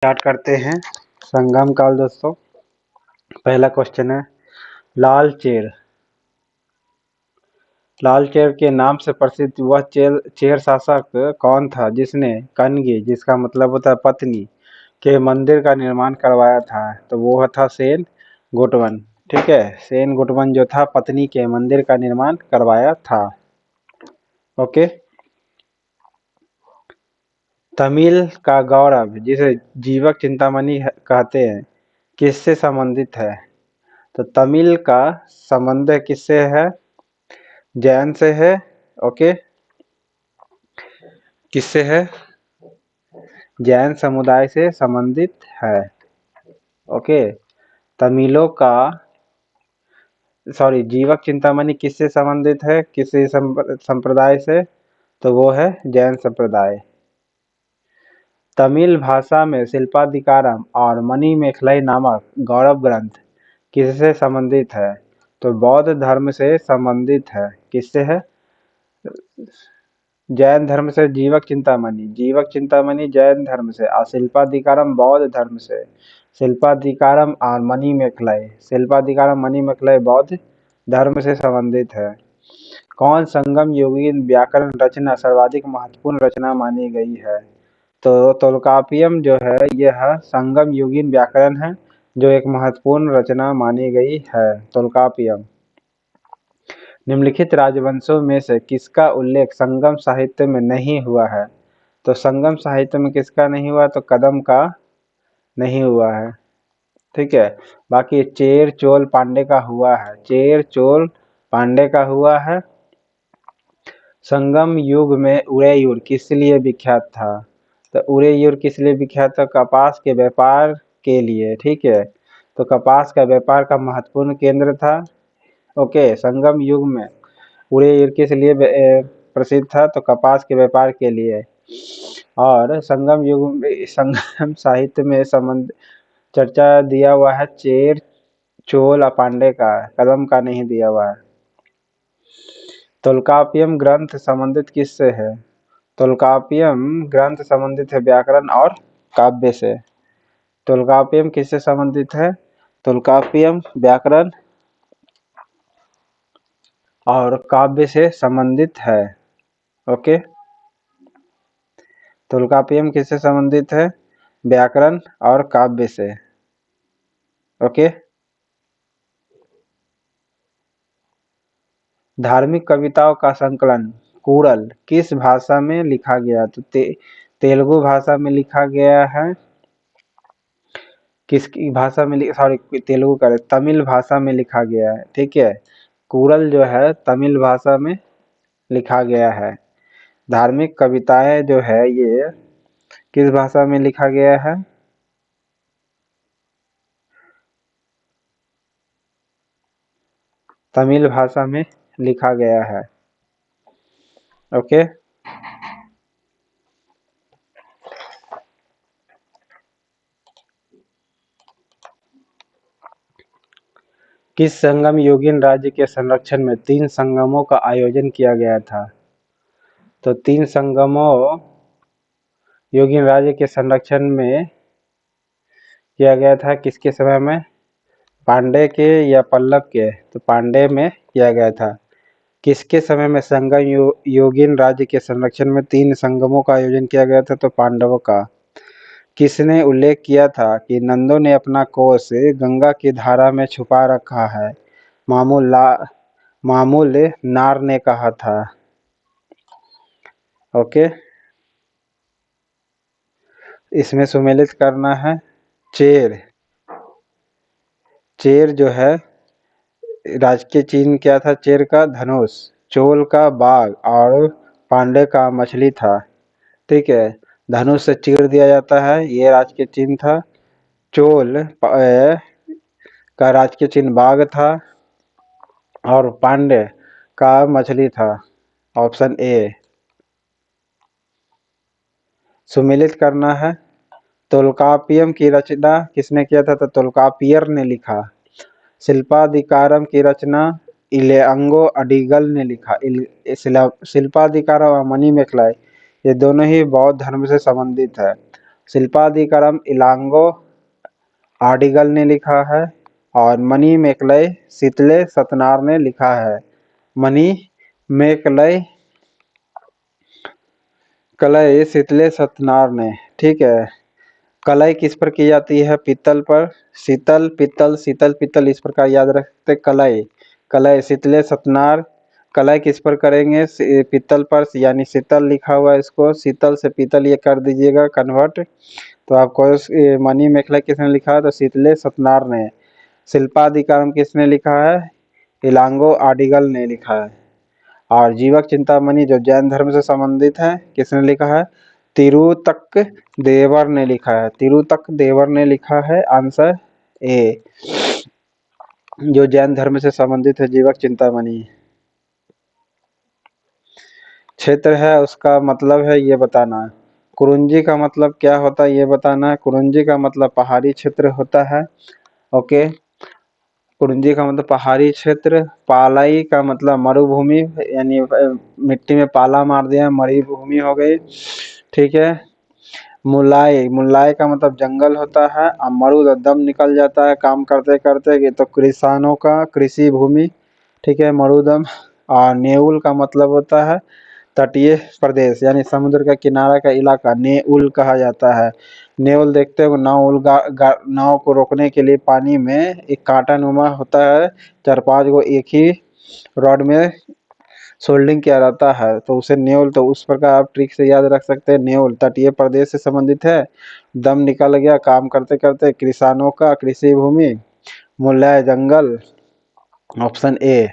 Start करते हैं संगम काल दोस्तों। पहला क्वेश्चन है, लाल चेर। लाल चेर के नाम से प्रसिद्ध वह चेर शासक कौन था जिसने कन्गी, जिसका मतलब होता है पत्नी, के मंदिर का निर्माण करवाया था? तो वो था सेन गुटवन। ठीक है, सेन गुटवन जो था पत्नी के मंदिर का निर्माण करवाया था। ओके। तमिल का गौरव, जिसे जीवक चिंतामणि कहते हैं, किससे संबंधित है? तो तमिल का संबंध किससे है? जैन से है। ओके, किससे है? जैन समुदाय से संबंधित है। ओके, तमिलों का जीवक चिंतामणि किससे संबंधित है, किस संप्रदाय से? तो वो है जैन संप्रदाय। तमिल भाषा में शिल्पाधिकारम और मणिमेखलाई नामक गौरव ग्रंथ किससे संबंधित है? तो बौद्ध धर्म से संबंधित है। किससे है? जैन धर्म से जीवक चिंतामणि जैन धर्म से, और शिल्पाधिकारम बौद्ध धर्म से। शिल्पाधिकारम और मणिमेखलाई बौद्ध धर्म से संबंधित है। कौन संगम योगीन व्याकरण रचना सर्वाधिक महत्वपूर्ण रचना मानी गई है? तो तोल्काप्पियम जो है यह संगम योगीन व्याकरण है, जो एक महत्वपूर्ण रचना मानी गई है, तोल्काप्पियम। निम्नलिखित राजवंशों में से किसका उल्लेख संगम साहित्य में नहीं हुआ है? तो संगम साहित्य में किसका नहीं हुआ? तो कदम का नहीं हुआ है। ठीक है, बाकी चेर चोल पांडे का हुआ है। चेर चोल पांडे का हुआ है। संगम युग में उरेयूर किस लिए विख्यात था? तो उरेयूर किस लिए विख्यात था? कपास के व्यापार के लिए। ठीक है, तो कपास का व्यापार का महत्वपूर्ण केंद्र था। ओके, संगम युग में उरेयूर किस लिए प्रसिद्ध था? तो कपास के व्यापार के लिए। और संगम युग में संगम साहित्य में संबंध चर्चा दिया हुआ है चेर चोल और पांडे का, कदम का नहीं दिया हुआ है। तोल्काप्पियम ग्रंथ संबंधित किससे है? तोल्काप्पियम ग्रंथ संबंधित है व्याकरण और काव्य से। तोल्काप्पियम किससे संबंधित है? तोल्काप्पियम व्याकरण और काव्य से संबंधित है। ओके, तोल्काप्पियम किससे संबंधित है? व्याकरण और काव्य से। ओके, धार्मिक कविताओं का संकलन कूड़ल किस भाषा में लिखा गया? तो तेलुगु भाषा में लिखा गया है। किसकी भाषा में तेलुगु का तमिल भाषा में लिखा गया है। ठीक है, कूड़ल जो है तमिल भाषा में लिखा गया है। धार्मिक कविताएं जो है ये किस भाषा में लिखा गया है? तमिल भाषा में लिखा गया है। ओके, किस संगम योगिन राज्य के संरक्षण में 3 संगमों का आयोजन किया गया था? तो 3 संगमों योगिन राज्य के संरक्षण में किया गया था। किसके समय में? पांडे के या पल्लव के? तो पांडे में किया गया था। किसके समय में संगम योगिन राज्य के संरक्षण में 3 संगमों का आयोजन किया गया था? तो पांडवों का। किसने उल्लेख किया था कि नंदों ने अपना कोष गंगा की धारा में छुपा रखा है? मामूल नार ने कहा था। ओके, इसमें सुमेलित करना है। चेर जो है राजकीय चिन्ह क्या था? चेर का धनुष, चोल का बाघ और पांडे का मछली था। ठीक है, धनुष से चीर दिया जाता है, ये राजकीय चिन्ह था। चोल का राजकीय चिन्ह बाघ था और पांडे का मछली था। Option A. सुमेलित करना है। तोल्काप्पियम की रचना किसने किया था? तो तोल्काप्पियर ने लिखा। शिल्पाधिकारम की रचना इलेंगो अडिगल ने लिखा। शिल्पाधिकारम और मणिमेखलाई ये दोनों ही बौद्ध धर्म से संबंधित है। शिल्पाधिकारम इलांगो आडिगल ने लिखा है और मणि मेकलय शीतले सतनार ने लिखा है। मणि मेकलय कलय शीतले सतनार ने, ठीक है। कलय किस पर की जाती है? पीतल पर। शीतल पित्तल, शीतल पित्तल इस प्रकार याद रखते। कलय कलय शीतले सतनार, कलय किस पर करेंगे? पीतल पर, यानी शीतल लिखा हुआ है इसको, शीतल से पीतल ये कर दीजिएगा कन्वर्ट। तो आपको मणि मेखला किसने लिखा है? तो शीतले सतनार ने। शिल्पाधिकारम किसने लिखा है? इलांगो आडिगल ने लिखा है। और जीवक चिंतामणि जो जैन धर्म से संबंधित है, किसने लिखा है? तिरुतक देवर ने लिखा है। तिरुतक देवर ने लिखा है, आंसर ए। जो जैन धर्म से संबंधित है जीवक चिंतामणि। क्षेत्र है उसका मतलब है ये बताना। कुरुंजी का मतलब क्या होता है ये बताना है। कुरुंजी का मतलब पहाड़ी क्षेत्र होता है। ओके, कुरुंजी का मतलब पहाड़ी क्षेत्र। पालाई का मतलब मरुभूमि, यानी मिट्टी में पाला मार दिया, मरुभूमि हो गई, ठीक है। मुलाय, मुलाय का मतलब जंगल होता है। और मरुद दम निकल जाता है काम करते करते, तो किसानों का कृषि भूमि, ठीक है, मरुदम। और नेउल का मतलब होता है तटीय प्रदेश, यानी समुद्र का किनारा का इलाका नेउल कहा जाता है। नेउल देखते हो, नाव को रोकने के लिए पानी में एक कांटा नुमा होता है, 4-5 को एक ही रॉड में सोल्डिंग किया जाता है, तो उसे नेउल, तो उस प्रकार आप ट्रिक से याद रख सकते हैं। नेउल तटीय प्रदेश से संबंधित है। दम निकल गया काम करते करते, किसानों का कृषि भूमि, मुलाय जंगल, ऑप्शन ए।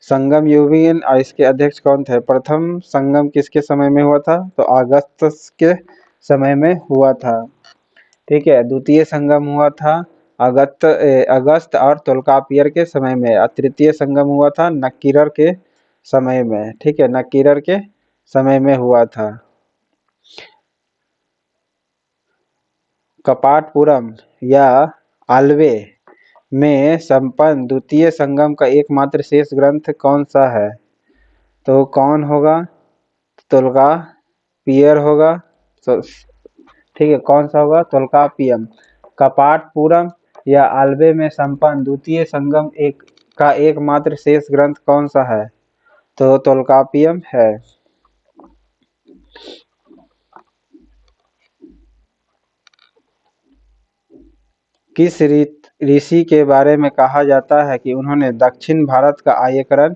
संगम यूनियन और इसके अध्यक्ष कौन थे? प्रथम संगम किसके समय में हुआ था? तो अगस्त्स के समय में हुआ था, ठीक है। द्वितीय संगम हुआ था अगस्त और तोल्कापियर के समय में। और तृतीय संगम हुआ था नक्कीरर के समय में, ठीक है, नक्कीरर के समय में हुआ था। कपाटपुरम या आल्वे में संपन्न द्वितीय संगम का एकमात्र शेष ग्रंथ कौन सा है? तो कौन होगा? तोल्कापियर होगा, ठीक है। कौन सा होगा? तोल्कापियम। कपाटपुरम या आल्वे में संपन्न द्वितीय संगम का एकमात्र शेष ग्रंथ कौन सा है? तो तोल्कापियम है। किस ऋषि के बारे में कहा जाता है कि उन्होंने दक्षिण भारत का आर्यकरण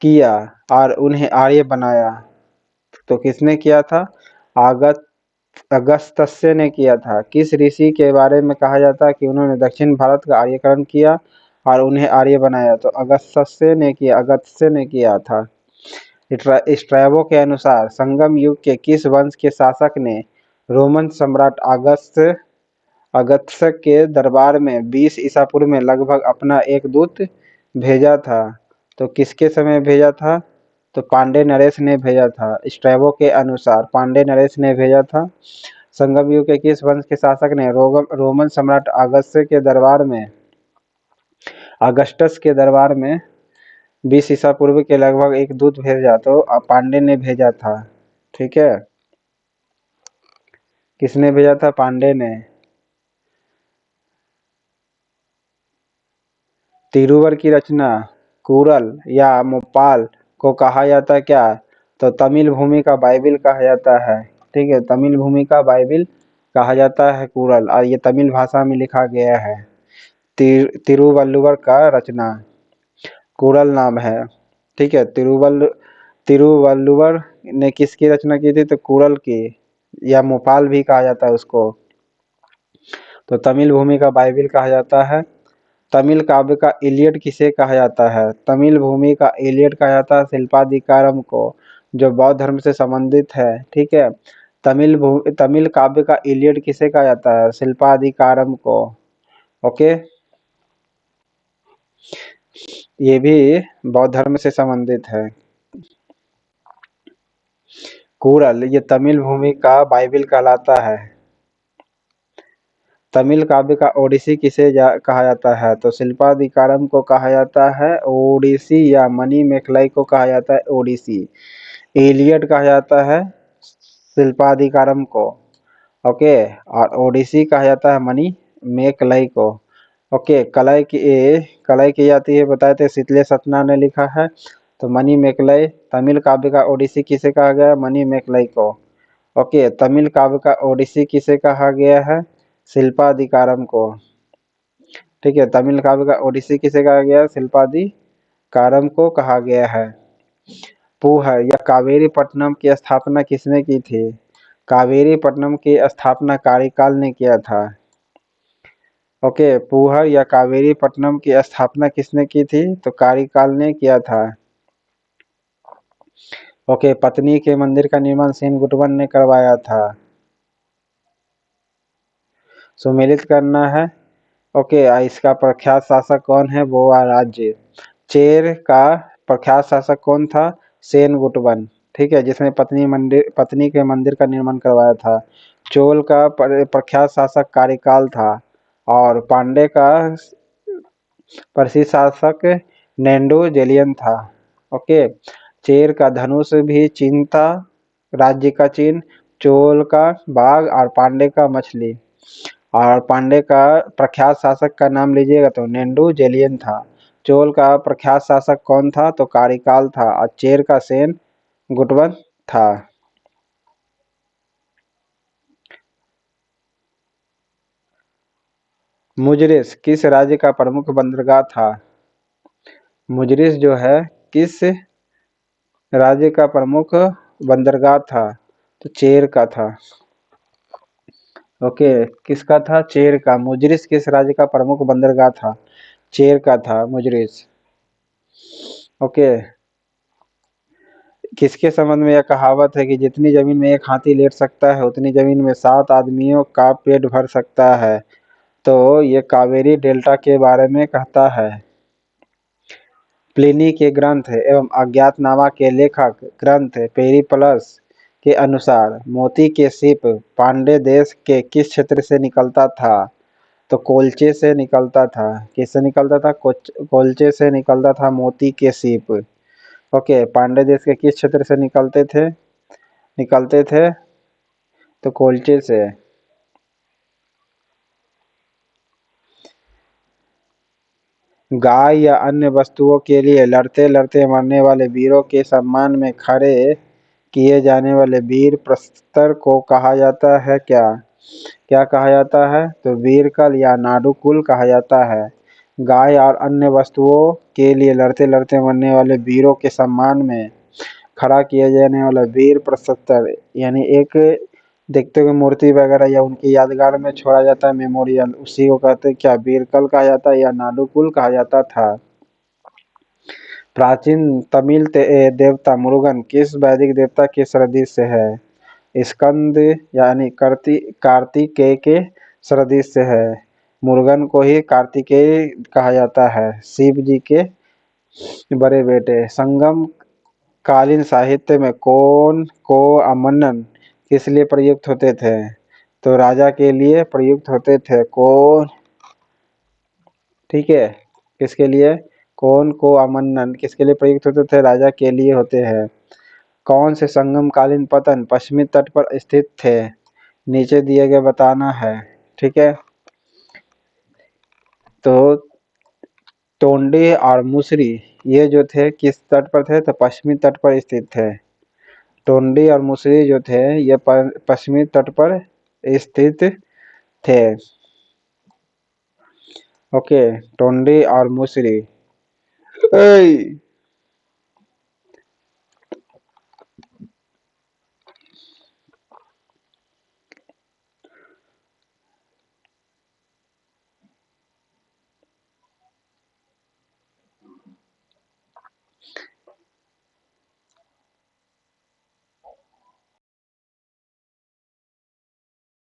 किया और उन्हें आर्य बनाया? तो किसने किया था? अगस्त्य ने किया था। किस ऋषि के बारे में कहा जाता है कि उन्होंने दक्षिण भारत का आर्यकरण किया और उन्हें आर्य बनाया? तो अगस्त्य ने किया था। स्ट्रैबो के अनुसार संगम युग के किस वंश के शासक ने रोमन सम्राट अगस्त्य के दरबार में 20 ईसा पूर्व में लगभग अपना एक दूत भेजा था? तो किसके समय भेजा था? तो पांडे नरेश ने भेजा था। स्ट्रैबो के अनुसार पांडे नरेश ने भेजा था। संगम युग के किस वंश के शासक ने रोमन सम्राट अगस्टस के दरबार में 20 ईसा पूर्व के लगभग एक दूत भेजा? तो पांडे ने भेजा था, ठीक है। किसने भेजा था? पांडे ने। तिरुवर की रचना कुरल या मोपाल को कहा जाता है क्या? तो तमिल भूमि का बाइबिल कहा जाता है, ठीक है। तमिल भूमि का बाइबिल कहा जाता है कुरल, और ये तमिल भाषा में लिखा गया है। तिरुवल्लुवर का रचना कुरल नाम है, ठीक है। तिरुवल्लुवर ने किसकी रचना की थी? तो कुरल की, या मोपाल भी कहा जाता है उसको। तो तमिल भूमि का बाइबिल कहा जाता है। तमिल काव्य का इलियड किसे कहा जाता है? तमिल भूमि का इलियड कहा जाता है शिल्पाधिकारम को, जो बौद्ध धर्म से संबंधित है, ठीक है। तमिल काव्य का इलियड किसे कहा जाता है? शिल्पाधिकारम को, ओके। ये भी बौद्ध धर्म से संबंधित है। कुरल ये तमिल भूमि का बाइबिल कहलाता है। तमिल काव्य का ओडिसी किसे कहा जाता है? तो शिल्पाधिकारम को कहा जाता है ओडिसी, या मणि मेखलाई को कहा जाता है ओडिसी। इलियड कहा जाता है शिल्पाधिकारम को। ओके, और ओडिसी कहा जाता है मणि मेकलई को। ओके, कलई की जाती है बताए थे शीतले सतना ने लिखा है। तो मणि मेकलई तमिल काव्य का ओडिसी किसे कहा गया? मणि मेकलई को। ओके, तमिल काव्य का ओडिसी किसे कहा गया है? शिल्पाधिकारम को। ठीक है, तमिल काव्य का ओडिसी किसे कहा गया? शिल्पाधिकारम को कहा गया है। पूह या कावेरी पट्टनम की स्थापना किसने की थी? कावेरी पट्टनम की स्थापना कार्यकाल ने किया था। ओके, पूह या कावेरी पट्टनम की स्थापना किसने की थी? तो कार्यकाल ने किया था। ओके, पत्नी के मंदिर का निर्माण सेनगुटवन ने करवाया था। सुमेलित करना है। ओके, इसका प्रख्यात शासक कौन है? बोआ राज्य। चेर का प्रख्यात शासक कौन था? सेनगुटवन। ठीक है, जिसने पत्नी के मंदिर का निर्माण करवाया था। चोल का प्रख्यात शासक कार्यकाल था। और पांडे का प्रसिद्ध शासक नेंडू जेलियन था। ओके, चेर का धनुष भी चिन्ह था, राज्य का चिन्ह। चोल का बाघ और पांडे का मछली। और पांडे का प्रख्यात शासक का नाम लीजिएगा तो नेंडू जेलियन था। चोल का प्रख्यात शासक कौन था? तो कार्यकाल था। और चेर का सेन गुटवन था। मुजरिस किस राज्य का प्रमुख बंदरगाह था? मुजरिस जो है किस राज्य का प्रमुख बंदरगाह था? तो चेर का था। ओके, किसका था? चेर का। मुजरिस किस राज्य का प्रमुख बंदरगाह था? चेर का था मुजरिस। ओके, किसके संबंध में यह कहावत है कि जितनी जमीन में एक हाथी लेट सकता है उतनी जमीन में 7 आदमियों का पेट भर सकता है? तो ये कावेरी डेल्टा के बारे में कहता है। प्लिनी के ग्रंथ एवं अज्ञातनामा के लेखक ग्रंथ पेरिप्लस के अनुसार मोती के सीप पांड्य देश के किस क्षेत्र से निकलता था? तो कोल्चे से निकलता था। किससे निकलता था? कोल्चे से निकलता था मोती के सीप। ओके, पांड्य देश के किस क्षेत्र से निकलते थे? तो कोल्चे से। गाय या अन्य वस्तुओं के लिए लड़ते लड़ते मरने वाले वीरों के सम्मान में खड़े किए जाने वाले वीर प्रस्तर को कहा जाता है क्या? क्या कहा जाता है? तो वीरकल या नाडुकुल कहा जाता है। गाय और अन्य वस्तुओं के लिए लड़ते लड़ते मरने वाले वीरों के सम्मान में खड़ा किया जाने वाला वीर प्रस्तर, यानी एक देखते हुए मूर्ति वगैरह या उनकी यादगार में छोड़ा जाता है मेमोरियल, उसी को कहते हैं क्या? वीरकल कहा जाता है या नाडुकुल कहा जाता था। प्राचीन तमिल देवता मुरुगन किस वैदिक देवता के सदृश से है? स्कंद यानी कार्तिकेय के सदृश से है। मुरुगन को ही कार्तिकेय कहा जाता है, शिव जी के बड़े बेटे। संगम कालीन साहित्य में कौन को अमनन किस लिए प्रयुक्त होते थे? तो राजा के लिए प्रयुक्त होते थे। कौन? ठीक है, किसके लिए? कौन को अमन्नन किसके लिए प्रयुक्त होते थे? राजा के लिए होते हैं। कौन से संगमकालीन पतन पश्चिमी तट पर स्थित थे? नीचे दिए गए बताना है। ठीक है, तो टोंडे और मुसरी ये जो थे किस तट पर थे? तो पश्चिमी तट पर स्थित थे। टोंडी और मुसरी जो थे ये पश्चिमी तट पर स्थित थे। ओके, टोंडी और मुसरी।